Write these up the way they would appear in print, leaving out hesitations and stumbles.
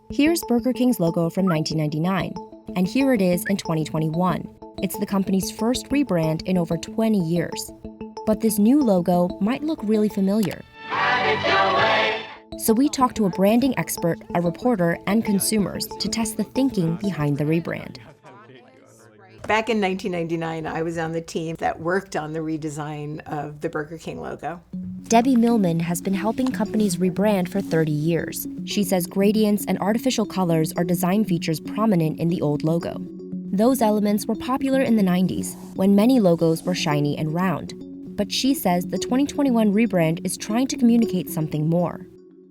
Here's Burger King's logo from 1999, and here it is in 2021. It's the company's first rebrand in over 20 years. But this new logo might look really familiar. So we talked to a branding expert, a reporter, and consumers to test the thinking behind the rebrand. Back in 1999, I was on the team that worked on the redesign of the Burger King logo. Debbie Millman has been helping companies rebrand for 30 years. She says gradients and artificial colors are design features prominent in the old logo. Those elements were popular in the 90s, when many logos were shiny and round. But she says the 2021 rebrand is trying to communicate something more.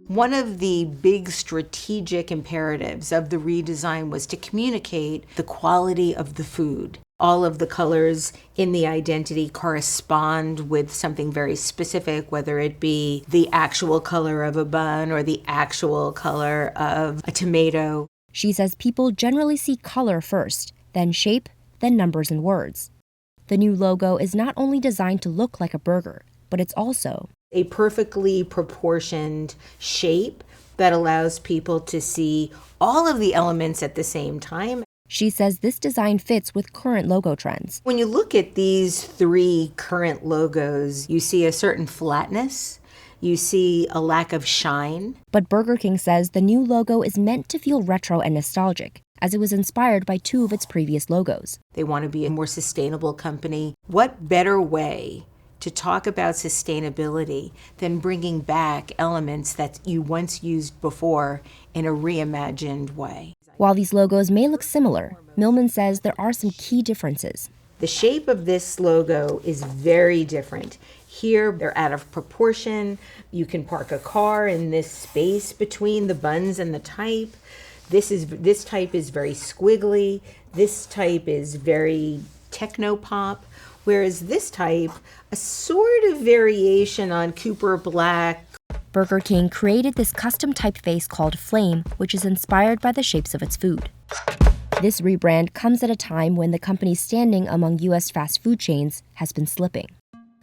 One of the big strategic imperatives of the redesign was to communicate the quality of the food. All of the colors in the identity correspond with something very specific, whether it be the actual color of a bun or the actual color of a tomato. She says people generally see color first, then shape, then numbers and words. The new logo is not only designed to look like a burger, but it's also a perfectly proportioned shape that allows people to see all of the elements at the same time. She says this design fits with current logo trends. When you look at these three current logos, you see a certain flatness, you see a lack of shine. But Burger King says the new logo is meant to feel retro and nostalgic, as it was inspired by two of its previous logos. They want to be a more sustainable company. What better way to talk about sustainability than bringing back elements that you once used before in a reimagined way? While these logos may look similar, Millman says there are some key differences. The shape of this logo is very different. Here, they're out of proportion. You can park a car in this space between the buns and the type. This type is very squiggly. This type is very techno-pop. Whereas this type, a sort of variation on Cooper Black. Burger King created this custom typeface called Flame, which is inspired by the shapes of its food. This rebrand comes at a time when the company's standing among U.S. fast food chains has been slipping.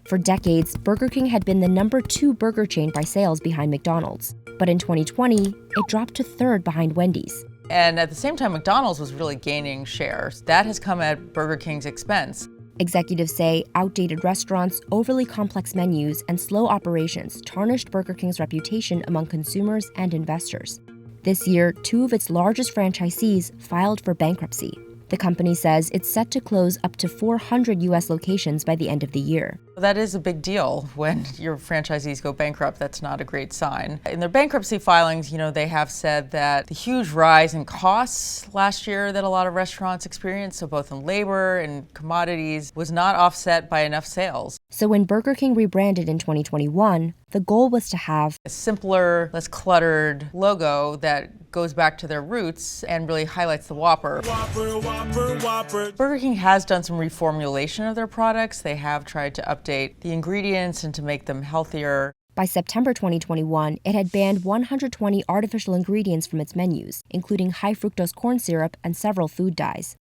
For decades, Burger King had been the number 2 burger chain by sales behind McDonald's. But in 2020, it dropped to 3rd behind Wendy's. And at the same time, McDonald's was really gaining shares. That has come at Burger King's expense. Executives say outdated restaurants, overly complex menus, and slow operations tarnished Burger King's reputation among consumers and investors. This year, 2 of its largest franchisees filed for bankruptcy. The company says it's set to close up to 400 U.S. locations by the end of the year. That is a big deal when your franchisees go bankrupt. That's not a great sign. In their bankruptcy filings, they have said that the huge rise in costs last year that a lot of restaurants experienced, so both in labor and commodities, was not offset by enough sales. So when Burger King rebranded in 2021, the goal was to have a simpler, less cluttered logo that goes back to their roots and really highlights the Whopper. Whopper, Whopper, Whopper. Burger King has done some reformulation of their products. They have tried to update the ingredients and to make them healthier. By September 2021, it had banned 120 artificial ingredients from its menus, including high fructose corn syrup and several food dyes.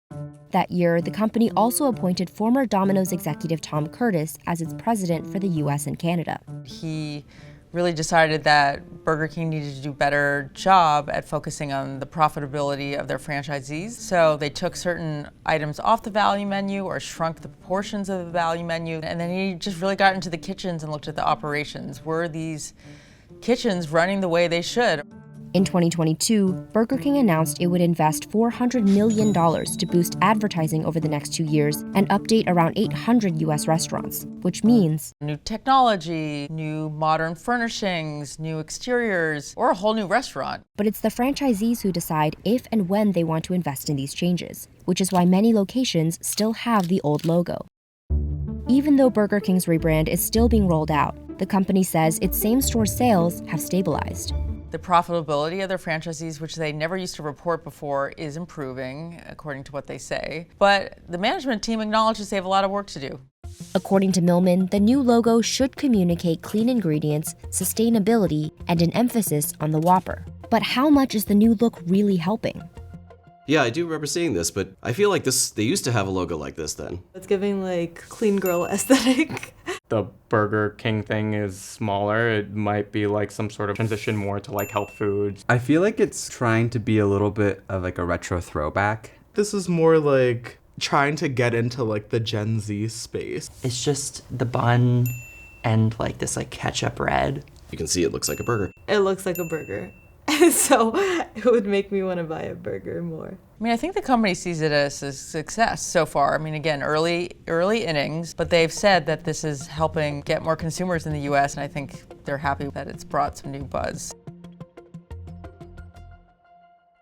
That year, the company also appointed former Domino's executive Tom Curtis as its president for the U.S. and Canada. He really decided that Burger King needed to do a better job at focusing on the profitability of their franchisees. So they took certain items off the value menu or shrunk the portions of the value menu. And then he just really got into the kitchens and looked at the operations. Were these kitchens running the way they should? In 2022, Burger King announced it would invest $400 million to boost advertising over the next 2 years and update around 800 U.S. restaurants, which means new technology, new modern furnishings, new exteriors, or a whole new restaurant. But it's the franchisees who decide if and when they want to invest in these changes, which is why many locations still have the old logo. Even though Burger King's rebrand is still being rolled out, the company says its same-store sales have stabilized. The profitability of their franchisees, which they never used to report before, is improving, according to what they say. But the management team acknowledges they have a lot of work to do. According to Millman, the new logo should communicate clean ingredients, sustainability, and an emphasis on the Whopper. But how much is the new look really helping? Yeah, I do remember seeing this, but I feel like they used to have a logo like this then. It's giving like clean girl aesthetic. the Burger King thing is smaller. It might be like some sort of transition more to like health foods. I feel like it's trying to be a little bit of like a retro throwback. This is more like trying to get into like the Gen Z space. It's just the bun and like this like ketchup bread. You can see it looks like a burger. It looks like a burger. So it would make me want to buy a burger more. I mean, I think the company sees it as a success so far. I mean, again, early innings, but they've said that this is helping get more consumers in the US, and I think they're happy that it's brought some new buzz.